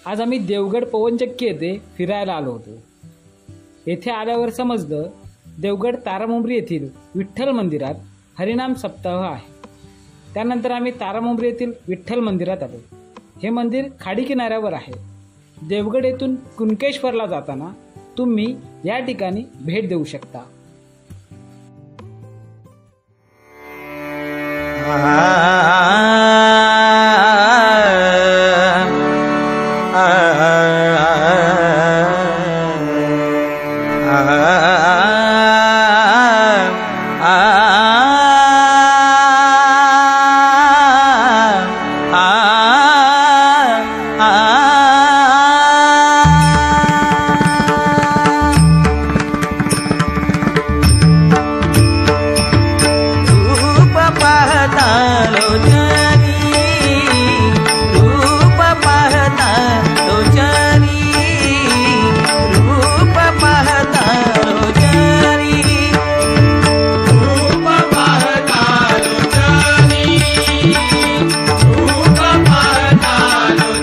आज आम्ही देवगड पवनचक्की येथे फिरायला आलो होतो। येथे आल्यावर समजलं देवगड तारामुंबरी येथील विठ्ठल मंदिरात हरिनाम सप्ताह आहे। त्यानंतर आम्ही तारामुंबरी येथील विठ्ठल मंदिरात आलो। हे मंदिर खाडी किनाऱ्यावर आहे। देवगड येथून कुणकेश्वरला जाताना तुम्ही या ठिकाणी भेट देऊ शकता। Ah